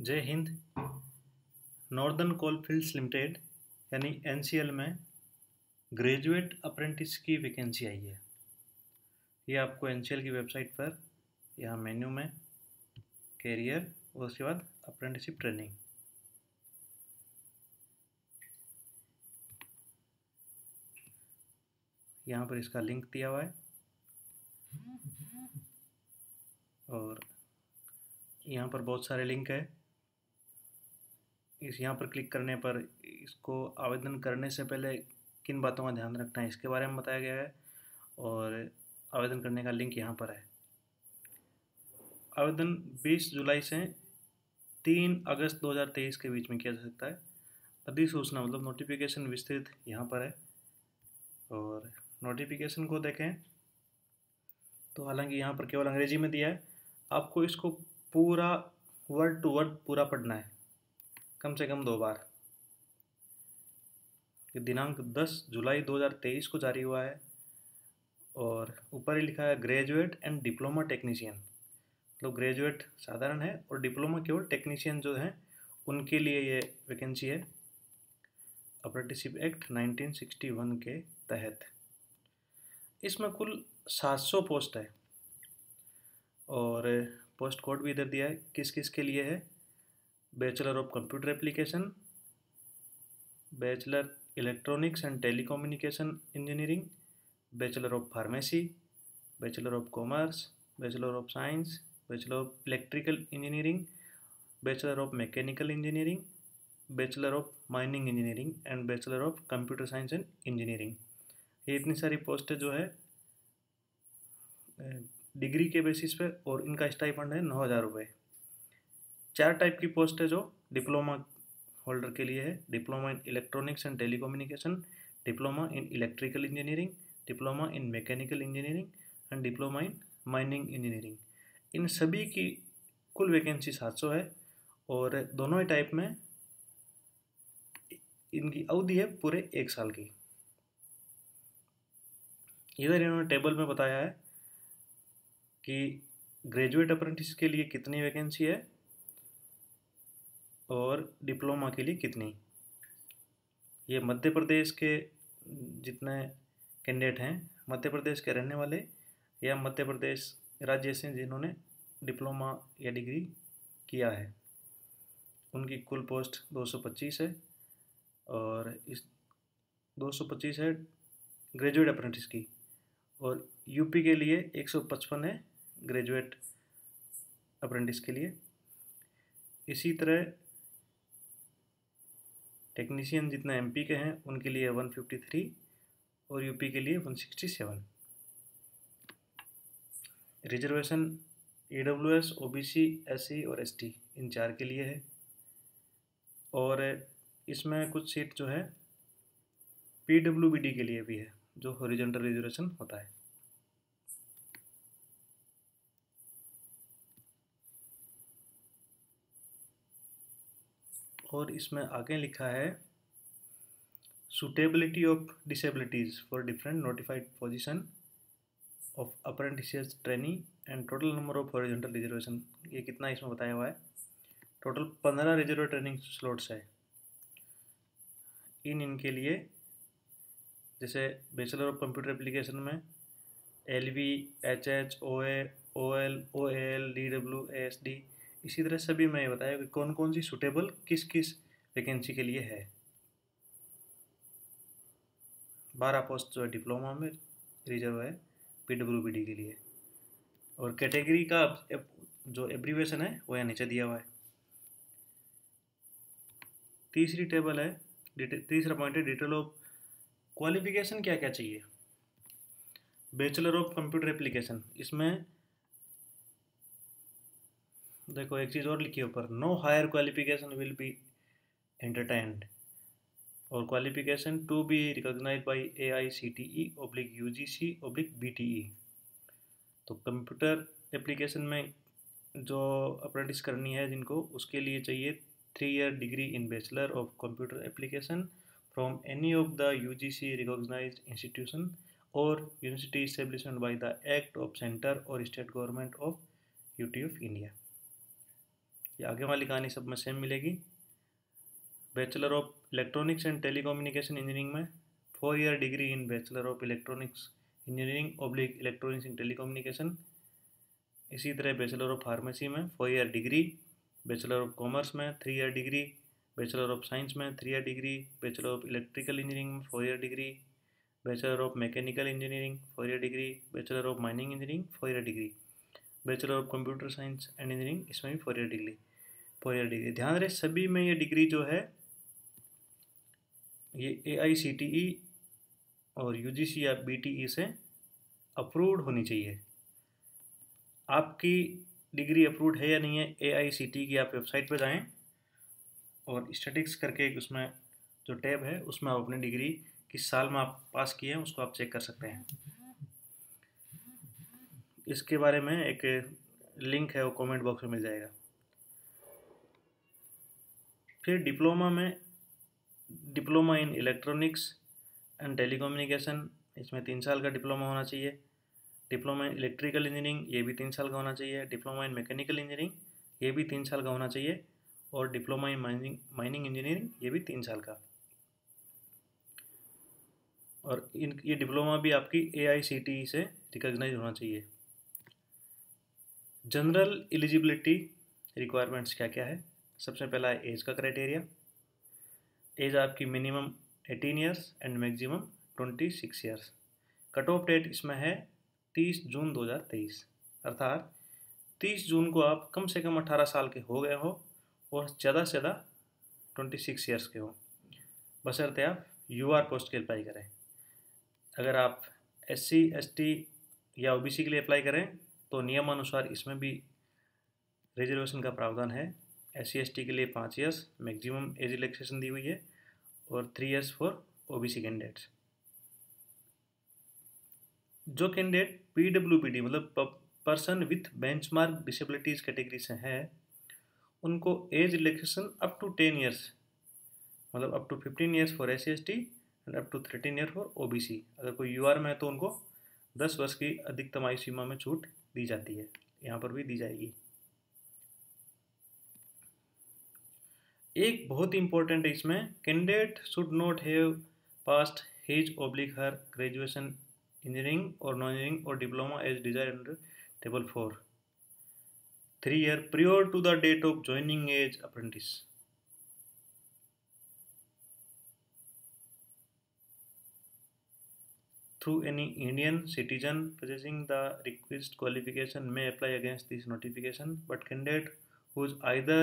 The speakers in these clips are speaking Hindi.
जय हिंद। नॉर्दर्न कोलफील्ड्स लिमिटेड यानी एनसीएल में ग्रेजुएट अप्रेंटिस की वैकेंसी आई है। ये आपको एनसीएल की वेबसाइट पर यहाँ मेन्यू में कैरियर और उसके बाद अप्रेंटिसशिप ट्रेनिंग, यहाँ पर इसका लिंक दिया हुआ है और यहाँ पर बहुत सारे लिंक है। यहाँ पर क्लिक करने पर इसको आवेदन करने से पहले किन बातों का ध्यान रखना है इसके बारे में बताया गया है और आवेदन करने का लिंक यहाँ पर है। आवेदन 20 जुलाई से 3 अगस्त 2023 के बीच में किया जा सकता है। अधिसूचना मतलब नोटिफिकेशन विस्तृत यहाँ पर है और नोटिफिकेशन को देखें तो हालांकि यहाँ पर केवल अंग्रेजी में दिया है, आपको इसको पूरा वर्ड टू वर्ड पूरा पढ़ना है कम से कम 2 बार। ये दिनांक 10 जुलाई 2023 को जारी हुआ है और ऊपर ही लिखा है ग्रेजुएट एंड डिप्लोमा टेक्नीशियन, मतलब ग्रेजुएट साधारण है और डिप्लोमा केवल टेक्नीशियन जो हैं उनके लिए ये वैकेंसी है अप्रेंटिसशिप एक्ट 1961 के तहत। इसमें कुल 700 पोस्ट है और पोस्ट कोड भी इधर दिया है किस किस के लिए है। Bachelor of computer application, bachelor electronics and telecommunication engineering, bachelor of pharmacy, bachelor of commerce, bachelor of science, bachelor of electrical engineering, bachelor of mechanical engineering, bachelor of mining engineering and bachelor of computer science and engineering. ये इतनी सारी पोस्टें जो है डिग्री के बेसिस पे और इनका स्टाइपेंड है 9,000 रुपये। 4 टाइप की पोस्ट है जो डिप्लोमा होल्डर के लिए है। Diploma in electronics and telecommunication, diploma in electrical engineering, diploma in mechanical engineering and diploma in mining engineering. इन सभी की कुल वैकेंसी 700 है और दोनों ही टाइप में इनकी अवधि है पूरे 1 साल की। इधर इन्होंने टेबल में बताया है कि ग्रेजुएट अप्रेंटिस के लिए कितनी वैकेंसी है और डिप्लोमा के लिए कितनी। ये मध्य प्रदेश के जितने कैंडिडेट हैं मध्य प्रदेश के रहने वाले या मध्य प्रदेश राज्य से जिन्होंने डिप्लोमा या डिग्री किया है उनकी कुल पोस्ट 225 है और इस 225 है ग्रेजुएट अप्रेंटिस की और यूपी के लिए 155 है ग्रेजुएट अप्रेंटिस के लिए। इसी तरह टेक्नीशियन जितने एमपी के हैं उनके लिए 153 और यूपी के लिए 167। रिजर्वेशन ईडब्ल्यूएस, ओबीसी, एससी और एसटी इन 4 के लिए है और इसमें कुछ सीट जो है पीडब्ल्यूबीडी के लिए भी है जो हॉरिजॉन्टल रिजर्वेशन होता है। और इसमें आगे लिखा है suitability of disabilities for different notified position of apprentice trainee and total number of horizontal reservation. ये कितना इसमें बताया हुआ है, टोटल 15 रिजर्व ट्रेनिंग स्लॉट्स है। इनके लिए जैसे बैचलर ऑफ कंप्यूटर एप्लीकेशन में एलवी, एचएच, ओए, ओएल, ओएल, डीडब्ल्यू, एएसडी, इसी तरह सभी में बताया कि कौन कौन सी सुटेबल किस किस वैकेंसी के लिए है। 12 पोस्ट जो है डिप्लोमा में रिजर्व है पीडब्ल्यूबीडी के लिए और कैटेगरी का जो एब्रीवेशन है वो यहाँ नीचे दिया हुआ है। तीसरी टेबल है, तीसरा पॉइंट है डिटेल ऑफ क्वालिफिकेशन क्या क्या चाहिए। बैचलर ऑफ कंप्यूटर एप्लीकेशन, इसमें देखो एक चीज़ और लिखी है ऊपर, no higher qualification will be entertained और qualification to be recognise by AICTE/UGC/BTE। तो कंप्यूटर एप्लीकेशन में जो अप्रेंटिस करनी है जिनको उसके लिए चाहिए 3 year degree in bachelor of computer application from any of the UGC recognised institution और university establishment by the act of centre और state government of UT of India. ये आगे वाली कहानी सब में सेम मिलेगी। Bachelor of electronics and telecommunication engineering में 4 year degree in bachelor of electronics engineering oblique electronics and telecommunication. इसी तरह बैचलर ऑफ फार्मेसी में 4 year degree, bachelor of commerce में 3 year degree, bachelor of science में 3 year degree, bachelor of electrical engineering में 4 year degree, bachelor of mechanical engineering 4 year degree, bachelor of mining engineering 4 year degree, bachelor of computer science and engineering इसमें भी 4 ईयर डिग्री। ध्यान रहे सभी में ये डिग्री जो है ये AICTE और UGC या BTE से अप्रूव्ड होनी चाहिए। आपकी डिग्री अप्रूव्ड है या नहीं है, AICTE की आप वेबसाइट पर जाएं और स्टैटिस्टिक्स करके एक उसमें जो टैब है उसमें आप अपनी डिग्री किस साल में आप पास किए हैं उसको आप चेक कर सकते हैं। इसके बारे में एक लिंक है वो कमेंट बॉक्स में मिल जाएगा। फिर डिप्लोमा में diploma in electronics and telecommunication, इसमें 3 साल का डिप्लोमा होना चाहिए। डिप्लोमा इन इलेक्ट्रिकल इंजीनियरिंग ये भी 3 साल का होना चाहिए। डिप्लोमा इन मैकेनिकल इंजीनियरिंग ये भी 3 साल का होना चाहिए। और डिप्लोमा इन माइनिंग इंजीनियरिंग ये भी 3 साल का। और ये डिप्लोमा भी आपकी AICTE से रिकॉग्नाइज होना चाहिए। जनरल एलिजिबिलिटी रिक्वायरमेंट्स क्या क्या है? सबसे पहला है एज का क्राइटेरिया। एज आपकी minimum 18 years and maximum 26 years. Cut off date इसमें है 30 जून 2023, अर्थात 30 जून को आप कम से कम 18 साल के हो गए हो और ज़्यादा से ज़्यादा 26 ईयर्स के हो, बशर्ते आप UR पोस्ट के अप्लाई करें। अगर आप SC ST या OBC के लिए अप्लाई करें तो नियमानुसार इसमें भी रिजर्वेशन का प्रावधान है। SC ST के लिए 5 ईयर्स मैक्सिमम एज रिलैक्सेशन दी हुई है और 3 ईयर्स फॉर OBC कैंडिडेट्स। जो कैंडिडेट PWBD मतलब person with benchmark disabilities category से हैं उनको age relaxation up to 10 years मतलब up to 15 years for SC ST and up to 13 year for OBC। अगर कोई UR में है तो उनको 10 वर्ष की अधिकतम आयु सीमा में छूट दी जाती है, यहाँ पर भी दी जाएगी। एक बहुत इंपॉर्टेंट है इसमें, candidate should not have passed his oblique her graduation engineering और नॉन इंजीनियरिंग और diploma as desire under table 4 3 year prior to the date of joining as apprentice। Through any Indian citizen possessing the requisite qualification may apply against this notification, but candidate who is either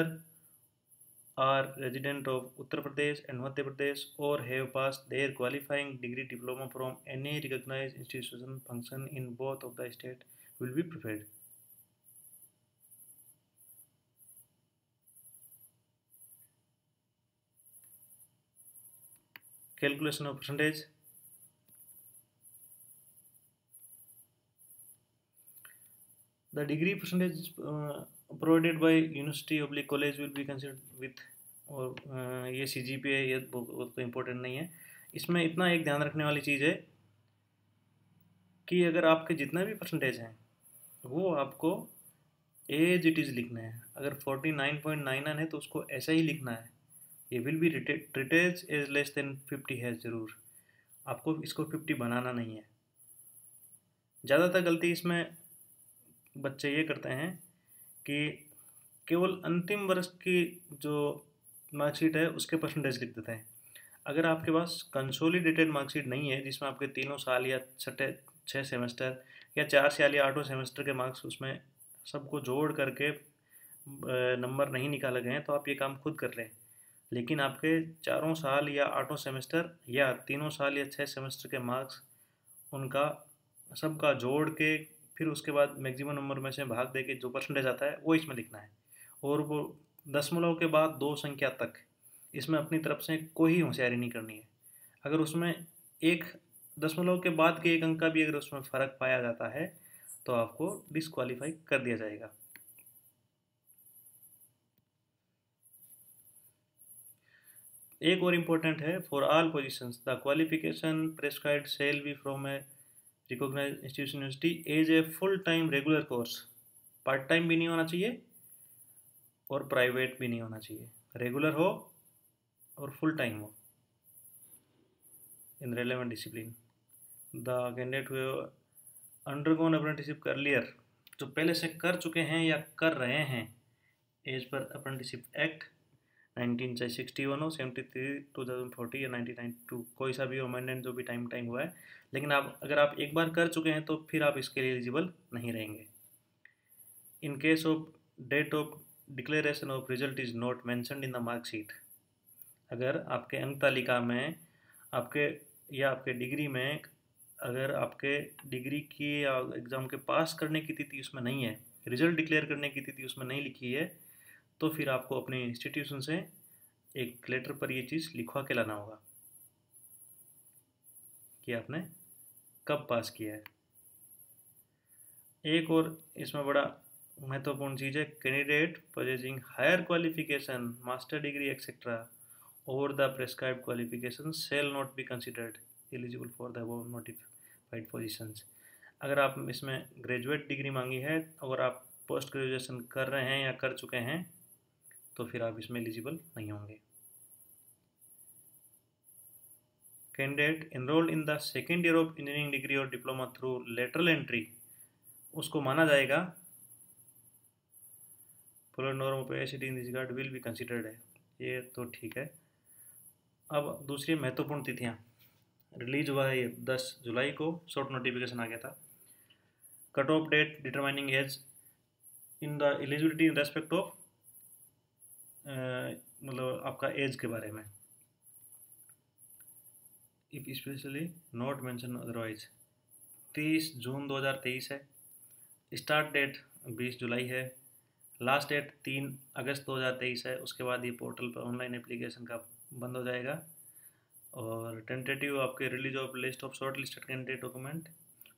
are resident of Uttar Pradesh and Madhya Pradesh or have passed their qualifying degree diploma from any recognized institution function in both of the state will be preferred। Calculation of percentage। The degree percentage provided by university oblique college will be considered with और ये CGPA ये बहुत इम्पोर्टेंट नहीं है। इसमें इतना एक ध्यान रखने वाली चीज़ है कि अगर आपके जितना भी परसेंटेज हैं वो आपको एज इट इज़ लिखना है। अगर 49.99 है तो उसको ऐसा ही लिखना है। ये will be treated as less than 50 है, ज़रूर आपको इसको 50 बनाना नहीं है। ज़्यादातर गलती इसमें बच्चे ये करते हैं कि केवल अंतिम वर्ष की जो मार्कशीट है उसके परसेंटेज लिख देते हैं। अगर आपके पास कंसोलिडेटेड मार्कशीट नहीं है जिसमें आपके 3 साल या 6 सेमेस्टर या 4 साल या 8 सेमेस्टर के मार्क्स उसमें सबको जोड़ करके नंबर नहीं निकाले गए हैं तो आप ये काम खुद कर लें। लेकिन आपके 4 साल या 8 सेमेस्टर या 3 साल या 6 सेमेस्टर के मार्क्स उनका सबका जोड़ के फिर उसके बाद मैक्सिमम नंबर में से भाग दे के जो परसेंटेज आता है वो इसमें लिखना है। और वो दशमलव के बाद 2 संख्या तक इसमें अपनी तरफ से कोई होशियारी नहीं करनी है। अगर उसमें एक दशमलव के बाद के एक अंक का भी अगर उसमें फ़र्क पाया जाता है तो आपको डिस्क्वालीफाई कर दिया जाएगा। एक और इम्पोर्टेंट है, for all positions the qualification prescribed shall be from a recognised institution university as a full time regular course. Part time भी नहीं होना चाहिए और प्राइवेट भी नहीं होना चाहिए, रेगुलर हो और फुल टाइम हो इन relevant discipline. The candidate who undergone apprenticeship earlier, जो पहले से कर चुके हैं या कर रहे हैं एज पर अप्रेंटिसशिप एक्ट 1961 हो, 73, 2040 या 1992, कोई सा भी अमेंडमेंट जो भी टाइम हुआ है, लेकिन आप अगर आप एक बार कर चुके हैं तो फिर आप इसके लिए एलिजिबल नहीं रहेंगे। In case of date of declaration of result is not mentioned in the marksheet, अगर आपके अंक तालिका में आपके या आपके डिग्री में अगर आपके डिग्री की या एग्ज़ाम के पास करने की तिथि उसमें नहीं है, रिजल्ट डिक्लेयर करने की तिथि उसमें नहीं लिखी है, तो फिर आपको अपने इंस्टीट्यूशन से एक लेटर पर ये चीज़ लिखवा के लाना होगा कि आपने कब पास किया है। एक और इसमें बड़ा महत्वपूर्ण चीज़ है, candidate possessing higher qualification, master degree etcetera over the prescribed qualification shall not be considered eligible for the above notified positions. अगर आप इसमें ग्रेजुएट डिग्री मांगी है और आप पोस्ट ग्रेजुएशन कर रहे हैं या कर चुके हैं तो फिर आप इसमें एलिजिबल नहीं होंगे। Candidate enrolled in the second year of engineering degree और डिप्लोमा थ्रू लेटरल एंट्री, उसको माना जाएगा, following norm of एसिटी in this regard will be considered है, ये तो ठीक है। अब दूसरी महत्वपूर्ण तिथियाँ, रिलीज हुआ है ये 10 जुलाई को, शॉर्ट नोटिफिकेशन आ गया था। Cut off date determining age in the eligibility in respect of, मतलब आपका एज के बारे में, if specially not mention otherwise, 30 जून 2023 है। स्टार्ट डेट 20 जुलाई है। लास्ट डेट 3 अगस्त 2023 है। उसके बाद ये पोर्टल पर ऑनलाइन एप्लीकेशन का बंद हो जाएगा। और टेंटेटिव आपके release of list of short listed candidate document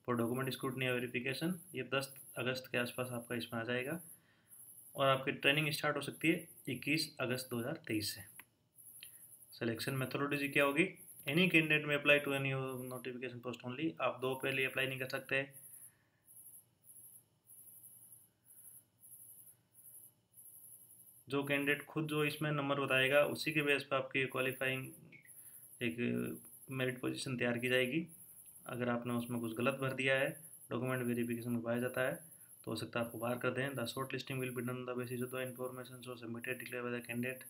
for document scrutiny और वेरिफिकेशन, ये 10 अगस्त के आसपास आपका इसमें आ जाएगा। और आपकी ट्रेनिंग स्टार्ट हो सकती है 21 अगस्त 2023 से। सिलेक्शन मेथोडोलॉजी क्या होगी, एनी कैंडिडेट में apply to any notification post only, आप 2 पहले अप्लाई नहीं कर सकते। जो कैंडिडेट खुद जो इसमें नंबर बताएगा उसी के बेस पर आपकी क्वालिफाइंग एक मेरिट पोजीशन तैयार की जाएगी। अगर आपने उसमें कुछ गलत भर दिया है, डॉक्यूमेंट वेरिफिकेशन में पाया जाता है, तो हो सकता है आपको बाहर कर दें। The short listing will be done the basis of the information so submitted declare by the candidate.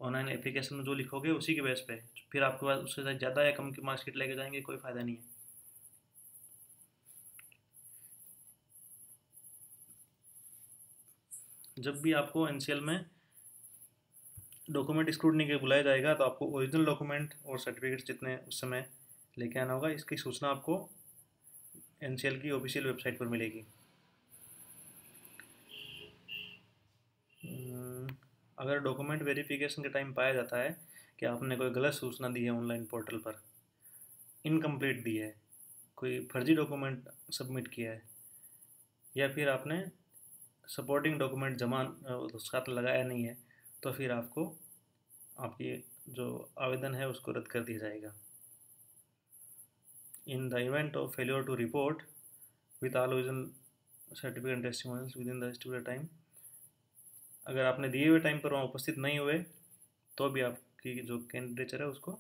Online application में जो लिखोगे उसी के बेस पे, फिर आपके पास उससे ज़्यादा या कम की मार्कशीट लेके जाएंगे, कोई फ़ायदा नहीं है। जब भी आपको एनसीएल में डॉक्यूमेंट स्क्रूटनी के बुलाया जाएगा तो आपको ओरिजिनल डॉक्यूमेंट और सर्टिफिकेट्स जितने उस समय लेके आना होगा। इसकी सूचना आपको एनसीएल की ऑफिशियल वेबसाइट पर मिलेगी। अगर डॉक्यूमेंट वेरिफिकेशन के टाइम पाया जाता है कि आपने कोई गलत सूचना दी है ऑनलाइन पोर्टल पर, इनकम्प्लीट दी है, कोई फर्जी डॉक्यूमेंट सबमिट किया है, या फिर आपने सपोर्टिंग डॉक्यूमेंट जमा उसका लगाया नहीं है, तो फिर आपको आपकी जो आवेदन है उसको रद्द कर दिया जाएगा। In the event of failure to report with all original certificate and testimonials within the stipulated time, अगर आपने दिए हुए टाइम पर वहाँ उपस्थित नहीं हुए तो भी आपकी जो कैंडिडेचर है उसको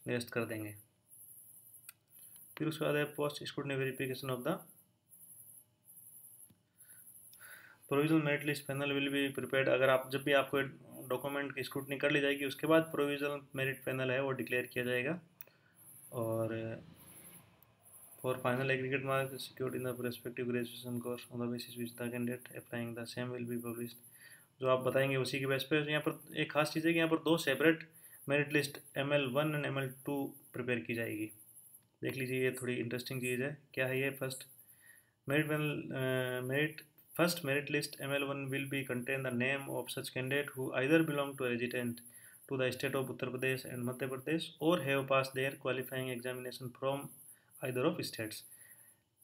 निरस्त कर देंगे। फिर उसके बाद है post scrutiny verification of the provisional merit list panel will be prepared. अगर आप जब भी आपको डॉक्यूमेंट की स्क्रूटनी कर ली जाएगी उसके बाद प्रोविजनल मेरिट पैनल है वो डिक्लेयर किया जाएगा। और for final aggregate mark secured in the respective graduation course on the basis which the candidate applying the same will be published. जो आप बताएंगे उसी के बेस पर। यहाँ पर एक खास चीज़ है कि यहाँ पर 2 separate merit list ML1 and ML2 prepare की जाएगी। देख लीजिए, ये थोड़ी इंटरेस्टिंग चीज़ है। क्या है ये? First merit list ML1 will be contain the name of such candidate who either belong to a resident to the state of Uttar Pradesh and Madhya Pradesh or have passed their qualifying examination from either of states।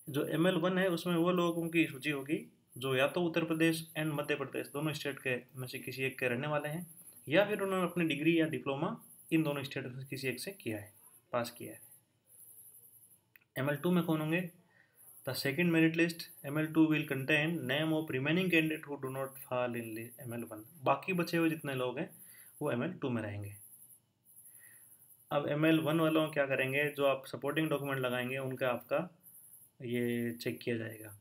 जो ML1 है उसमें वो लोगों की सूची होगी जो या तो उत्तर प्रदेश एंड मध्य प्रदेश दोनों स्टेट के में से किसी एक के रहने वाले हैं, या फिर उन्होंने अपनी डिग्री या डिप्लोमा इन दोनों स्टेट से किसी एक से किया है, पास किया है। ML2 में कौन होंगे? The second merit list ML2 will contain name of remaining candidate who do not fall in ML1। बाकी बचे हुए जितने लोग हैं वो ML2 में रहेंगे। अब ML1 वालों क्या करेंगे, जो आप सपोर्टिंग डॉक्यूमेंट लगाएंगे उनका आपका ये चेक किया जाएगा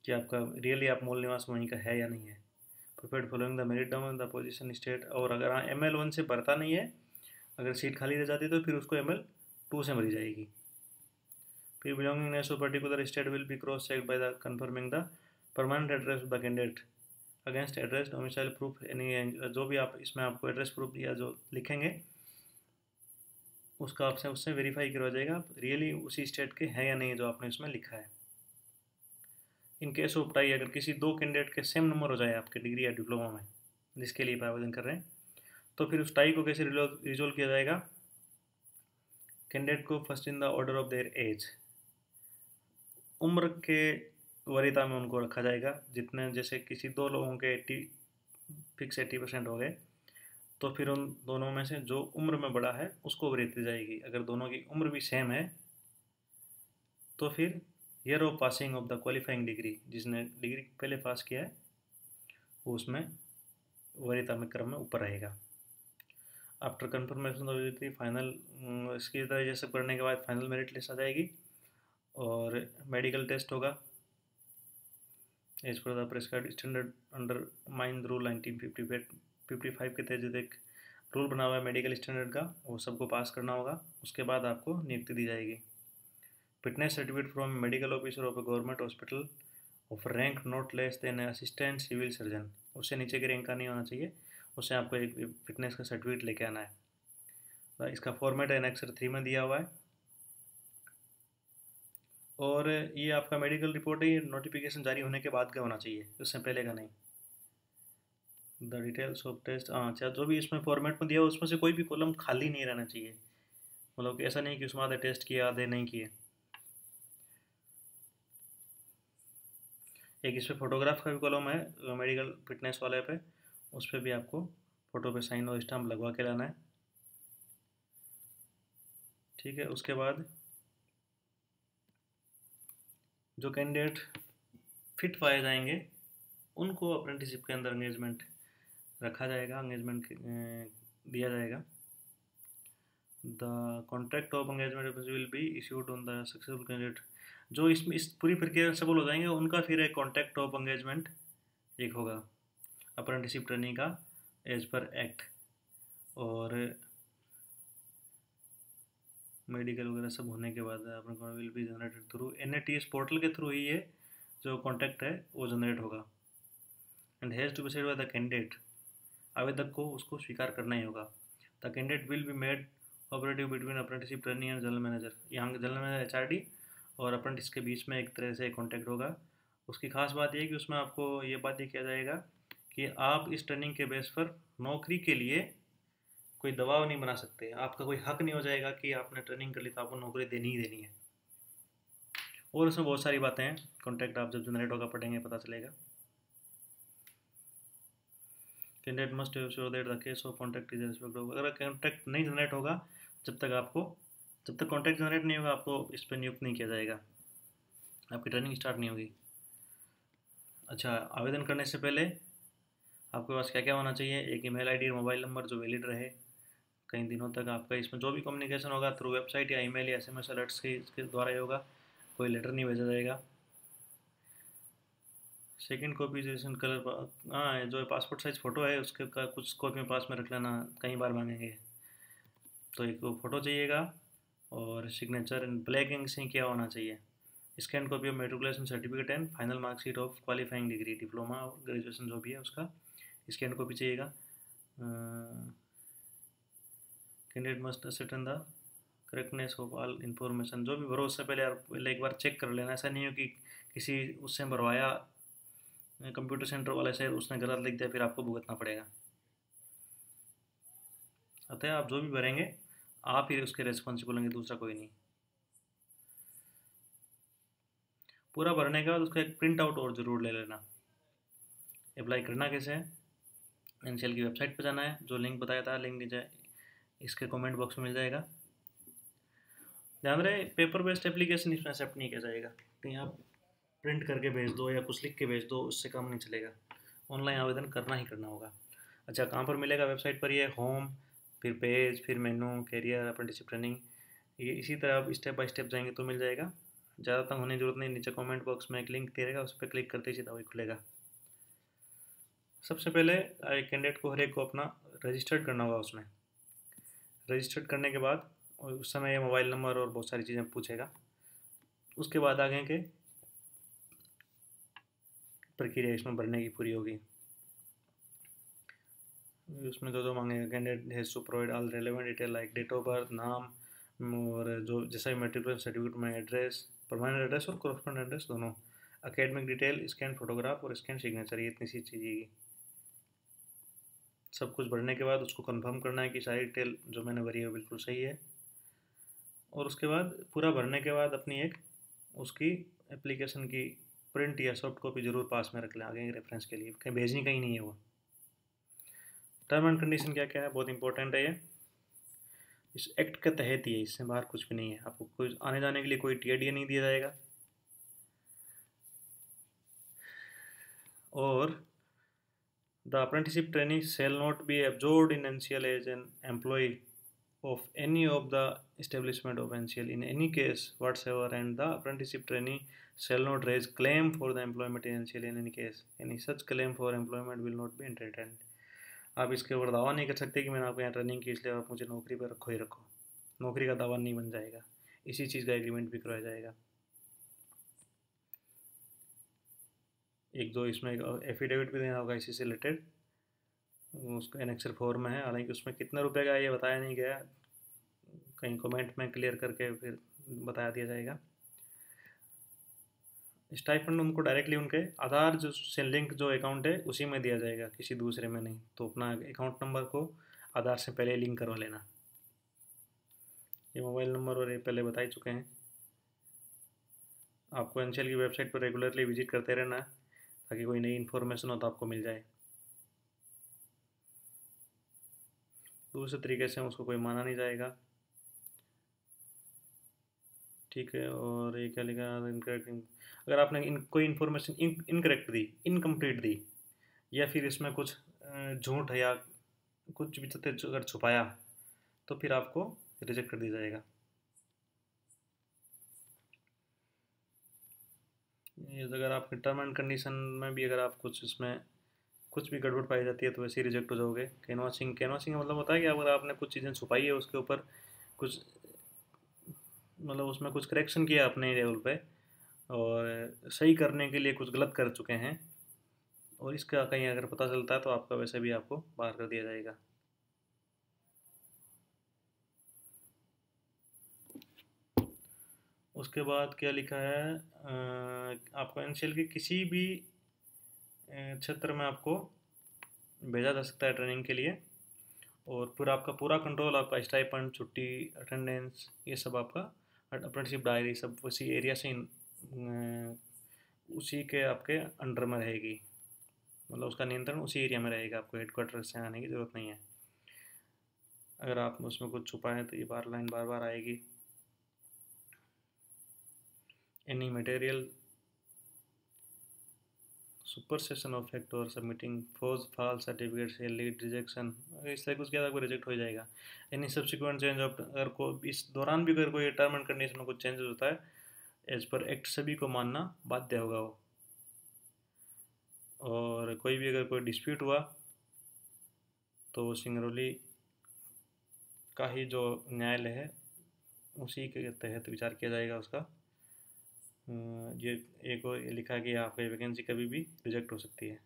कि आपका रियली आप मूल निवास वहीं का है या नहीं है। Prepared following the merit down the position state. और अगर ML1 से भरता नहीं है, अगर सीट खाली रह जाती है तो फिर उसको ML2 से भरी जाएगी। फिर belongingness of particular state will be cross check by the confirming the permanent address of the candidate against address domicile proof. यानी जो भी आप इसमें आपको एड्रेस प्रूफ या जो लिखेंगे उसका आपसे उससे वेरीफाई करवा जाएगा आप रियली उसी स्टेट के हैं या नहीं जो आपने इसमें लिखा है। इन केस ऑफ टाई, अगर किसी दो कैंडिडेट के सेम नंबर हो जाए आपके डिग्री या डिप्लोमा में जिसके लिए आप आवेदन कर रहे हैं, तो फिर उस टाई को कैसे रिजोल्व किया जाएगा। कैंडिडेट को first in the order of their age, उम्र के वरीयता में उनको रखा जाएगा। जितने जैसे किसी दो लोगों के 80% हो गए, तो फिर उन दोनों में से जो उम्र में बड़ा है उसको वरीयता दी जाएगी। अगर दोनों की उम्र भी सेम है तो फिर year of passing of the qualifying degree, जिसने डिग्री पहले पास किया है वो उसमें वरीयता में क्रम में ऊपर रहेगा। आफ्टर कन्फर्मेशन ऑफ फाइनल, इसकी तरह जैसे पढ़ने के बाद फाइनल मेरिट लिस्ट आ जाएगी और मेडिकल टेस्ट होगा as per the prescribed standard under mine rule 1955 के तहत एक रूल बना हुआ है मेडिकल स्टैंडर्ड का, वो सबको पास करना होगा। उसके बाद आपको नियुक्ति दी जाएगी। Fitness certificate from medical officer of a government hospital of rank not less than assistant civil surgeon, उससे नीचे के रैंक का नहीं होना चाहिए, उससे आपको एक फिटनेस का सर्टिफिकेट लेके आना है। इसका फॉर्मेट एनेक्सर 3 में दिया हुआ है। और ये आपका मेडिकल रिपोर्ट है, ये नोटिफिकेशन जारी होने के बाद का होना चाहिए, उससे पहले का नहीं। द डिटेल्स ऑफ टेस्ट, अच्छा जो भी इसमें फॉर्मेट में दिया हो उसमें से कोई भी कॉलम खाली नहीं रहना चाहिए, मतलब कि ऐसा नहीं कि उसमें आधे टेस्ट किए आधे नहीं किए। एक इस पर फोटोग्राफ का भी कॉलम है मेडिकल फिटनेस वाले पे, उस पर भी आपको फ़ोटो पे साइन और स्टाम्प लगवा के लाना है। ठीक है, उसके बाद जो कैंडिडेट फिट पाए जाएंगे उनको अप्रेंटिसशिप के अंदर एंगेजमेंट रखा जाएगा, एंगेजमेंट दिया जाएगा। The contract of engagement will be issued on the successful candidate. जो इसमें इस पूरी प्रक्रिया सफल हो जाएंगे उनका फिर एक कॉन्ट्रैक्ट ऑफ एंगेजमेंट एक होगा अप्रेंटिसशिप ट्रेनिंग का एज पर एक्ट। और मेडिकल वगैरह सब होने के बाद अपने को will be generated through NATS portal के थ्रू ही ये जो कॉन्टैक्ट है वो जनरेट होगा। And has to be said by the candidate, आवेदक को उसको स्वीकार करना ही होगा। The candidate will be made operative between apprenticeship trainee and general manager, यहाँ जनरल मैनेजर HRD और अप्रेंटिस के बीच में एक तरह से कॉन्टैक्ट होगा। उसकी खास बात यह है कि उसमें आपको ये बात ये किया जाएगा कि आप इस ट्रेनिंग के बेस पर नौकरी के लिए कोई दबाव नहीं बना सकते, आपका कोई हक नहीं हो जाएगा कि आपने ट्रेनिंग कर ली तो आपको नौकरी देनी ही देनी है। और उसमें बहुत सारी बातें हैं, कॉन्टैक्ट आप जब जनरेट होगा पढ़ेंगे पता चलेगा। Candidate must sure that the case of contact is respect of, अगर कॉन्टैक्ट नहीं जनरेट होगा जब तक कॉन्टैक्ट जनरेट नहीं होगा आपको इस पर नियुक्त नहीं किया जाएगा, आपकी ट्रेनिंग स्टार्ट नहीं होगी। अच्छा, आवेदन करने से पहले आपके पास क्या क्या होना चाहिए, एक ईमेल आईडी और मोबाइल नंबर जो वैलिड रहे कई दिनों तक। आपका इसमें जो भी कम्युनिकेशन होगा थ्रू वेबसाइट या ईमेल या SMS अलर्ट्स के इसके द्वारा ही होगा, कोई लेटर नहीं भेजा जाएगा। सेकंड कॉपी रेजिस्ट्रेशन कलर, हाँ जो पासपोर्ट साइज़ फ़ोटो है उसके का कुछ कॉपी में पास में रख लेना, कई बार मांगेंगे, तो एक फ़ोटो चाहिएगा। और सिग्नेचर इन ब्लैक इंक से क्या होना चाहिए। Scan copy of matriculation certificate and final marksheet of qualifying degree, diploma और ग्रेजुएशन जो भी है उसका स्कैन कॉपी चाहिएगा। Candidate must certain the correctness of all information, जो भी भरो उससे पहले एक बार चेक कर लेना। ऐसा नहीं हो कि किसी उससे भरवाया कंप्यूटर सेंटर वाले से उसने गलत लिख दिया फिर आपको भुगतना पड़ेगा। अतः आप जो भी भरेंगे आप ही उसके रिस्पॉन्सिबल होंगे, दूसरा कोई नहीं। पूरा भरने के बाद उसका एक प्रिंट आउट और ज़रूर ले लेना। अप्लाई करना कैसे है, NCL की वेबसाइट पर जाना है, जो लिंक बताया था लिंक नीचे इसके कमेंट बॉक्स में मिल जाएगा। ध्यान रहे पेपर बेस्ड एप्लीकेशन इसमें एक्सेप्ट नहीं किया जाएगा। कहीं आप प्रिंट करके भेज दो या कुछ लिख के भेज दो, उससे काम नहीं चलेगा। ऑनलाइन आवेदन करना ही करना होगा। अच्छा, कहाँ पर मिलेगा? वेबसाइट पर। ये होम, फिर पेज, फिर मेनू, कैरियर, अप्रेंटिसशिप ट्रेनिंग, ये इसी तरह आप स्टेप बाय स्टेप जाएंगे तो मिल जाएगा। ज़्यादा तंग होने की जरूरत नहीं। नीचे कमेंट बॉक्स में एक लिंक दे रहेगा, उस पर क्लिक करते ही सीधा वही खुलेगा। सबसे पहले एक कैंडिडेट को, हर एक को अपना रजिस्टर्ड करना होगा उसमें। रजिस्टर्ड करने के बाद उस समय ये मोबाइल नंबर और बहुत सारी चीज़ें पूछेगा। उसके बाद आगे के प्रक्रिया इसमें भरने की पूरी होगी। उसमें जो मांगेगा, candidate has to provide all relevant detail like date of birth, नाम, और जो जैसा मेट्रिकुलेशन सर्टिफिकेट में एड्रेस, परमानेंट एड्रेस और कॉरेस्पॉन्डेंट एड्रेस दोनों, अकेडमिक डिटेल, स्कैन फोटोग्राफ और स्कैन सिग्नेचर, ये इतनी सी चीज़ें। सब कुछ भरने के बाद उसको कंफर्म करना है कि सारी डिटेल जो मैंने भरी है वो बिल्कुल सही है। और उसके बाद पूरा भरने के बाद अपनी एक उसकी एप्लीकेशन की प्रिंट या सॉफ्ट कॉपी ज़रूर पास में रख लें आगे रेफरेंस के लिए, कहीं भेजनी कहीं नहीं है वो। टर्म एंड कंडीशन क्या क्या है, बहुत इंपॉर्टेंट है ये। इस एक्ट के तहत ही है, इससे बाहर कुछ भी नहीं है। आपको कोई आने जाने के लिए कोई टीआरडी नहीं दिया जाएगा। और the apprenticeship training shall not be absorbed in NCL as an employee of any of the establishment of NCL in any case whatsoever, and the apprenticeship trainee shall not raise claim for the employment in NCL in any case. Any such claim for employment will not be entertained. आप इसके ऊपर दावा नहीं कर सकते कि मैंने आपको यहाँ ट्रेनिंग की इसलिए आप मुझे नौकरी पर रखो ही रखो। नौकरी का दावा नहीं बन जाएगा। इसी चीज़ का एग्रीमेंट भी करवाया जाएगा। एक दो इसमें एफिडेविट भी देना होगा इसी से रिलेटेड, उसका एनेक्सर 4 में है। हालांकि उसमें कितने रुपए का है ये बताया नहीं गया, कहीं कमेंट में क्लियर करके फिर बता दिया जाएगा। स्टाइपेंड उनको डायरेक्टली उनके आधार जो से लिंक जो अकाउंट है उसी में दिया जाएगा, किसी दूसरे में नहीं। तो अपना अकाउंट नंबर को आधार से पहले लिंक करवा लेना। ये मोबाइल नंबर और ये पहले बता ही चुके हैं। आपको एनसीएल की वेबसाइट पर रेगुलरली विजिट करते रहना है ताकि कोई नई इन्फॉर्मेशन हो तो आपको मिल जाए। दूसरे तरीके से उसको कोई माना नहीं जाएगा, ठीक है। और ये क्या लिखा, अगर आपने कोई इन्फॉर्मेशन इनकरेक्ट दी, इनकम्प्लीट दी, या फिर इसमें कुछ झूठ है या कुछ भी अगर छुपाया तो फिर आपको रिजेक्ट कर दिया जाएगा। ये अगर आपके टर्म एंड कंडीशन में भी अगर आप कुछ इसमें कुछ भी गड़बड़ पाई जाती है तो वैसे ही रिजेक्ट हो जाओगे। कैनवासिंग, कैनवासिंग का मतलब होता है कि अगर आपने कुछ चीज़ें छुपाई है उसके ऊपर कुछ मतलब उसमें कुछ करेक्शन किया अपने लेवल पे और सही करने के लिए कुछ गलत कर चुके हैं, और इसका कहीं अगर पता चलता है तो आपका वैसे भी आपको बाहर कर दिया जाएगा। उसके बाद क्या लिखा है, आपको एनसीएल के किसी भी क्षेत्र में आपको भेजा जा सकता है ट्रेनिंग के लिए, और पूरा आपका पूरा कंट्रोल, आपका स्टाइपेंड, छुट्टी, अटेंडेंस, ये सब आपका अप्रेंटिसशिप डायरी सब उसी एरिया से उसी के आपके अंडर में रहेगी। मतलब उसका नियंत्रण उसी एरिया में रहेगा, आपको हेडक्वार्टर से आने की ज़रूरत नहीं है। अगर आप उसमें कुछ छुपाएं तो ये लाइन बार बार आएगी। एनी मटेरियल सुपरसेशन ऑफ फैक्ट और सबमिटिंग फॉल्स सर्टिफिकेट से लीड रिजेक्शन, इससे कुछ क्या आपको रिजेक्ट हो जाएगा। एनी सब्सिक्वेंट चेंज ऑफ, अगर को इस दौरान भी अगर कोई टर्म एंड कंडीशन में कुछ चेंजेस होता है एज पर एक्ट सभी को मानना बाध्य होगा वो। और कोई भी अगर कोई डिस्प्यूट हुआ तो सिंगरौली का ही जो न्यायालय है उसी के तहत विचार किया जाएगा उसका। ये एक और लिखा है कि आपकी वैकेंसी कभी भी रिजेक्ट हो सकती है।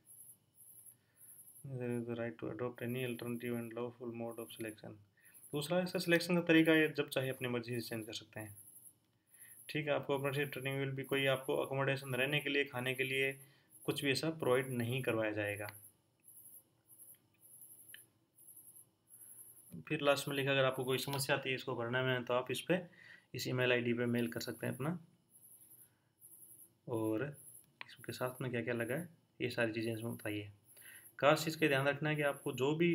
Right to adopt any alternative and lawful mode of selection. दूसरा, इसका सिलेक्शन का तरीका ये जब चाहे अपनी मर्जी से चेंज कर सकते हैं, ठीक है। आपको अप्रेंटिसशिप ट्रेनिंग विल भी कोई आपको अकोमोडेशन रहने के लिए, खाने के लिए कुछ भी ऐसा प्रोवाइड नहीं करवाया जाएगा। फिर लास्ट में लिखा, अगर आपको कोई समस्या आती है इसको भरने में तो आप इस पर इस ईमेल आईडी पे मेल कर सकते हैं अपना। और इसके साथ में क्या क्या लगा है ये सारी चीज़ें इसमें बताइए। खास चीज़ का ध्यान रखना है कि आपको जो भी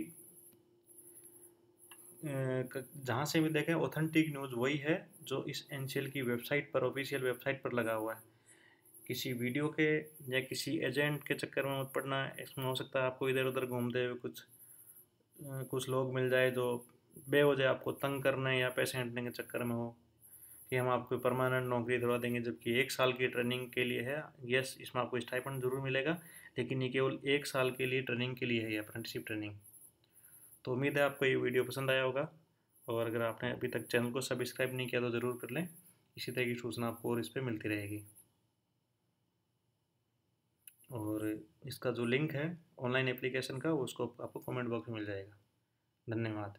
जहाँ से भी देखें ऑथेंटिक न्यूज़ वही है जो इस एनसीएल की वेबसाइट पर, ऑफिशियल वेबसाइट पर लगा हुआ है। किसी वीडियो के या किसी एजेंट के चक्कर में मत पड़ना। इसमें हो सकता है आपको इधर उधर घूमते हुए कुछ लोग मिल जाए जो बेवजह आपको तंग करने या पैसे हटने के चक्कर में हो कि हम आपको परमानेंट नौकरी दिलवा देंगे, जबकि 1 साल की ट्रेनिंग के लिए है। यस, इसमें आपको स्टाइपेंड ज़रूर मिलेगा, लेकिन ये केवल 1 साल के लिए ट्रेनिंग के लिए है, ये अप्रेंटिसशिप ट्रेनिंग। तो उम्मीद है आपको ये वीडियो पसंद आया होगा, और अगर आपने अभी तक चैनल को सब्सक्राइब नहीं किया तो ज़रूर कर लें। इसी तरह की सूचना आपको और इस पर मिलती रहेगी। और इसका जो लिंक है ऑनलाइन एप्लीकेशन का, उसको आपको कमेंट बॉक्स में मिल जाएगा। धन्यवाद।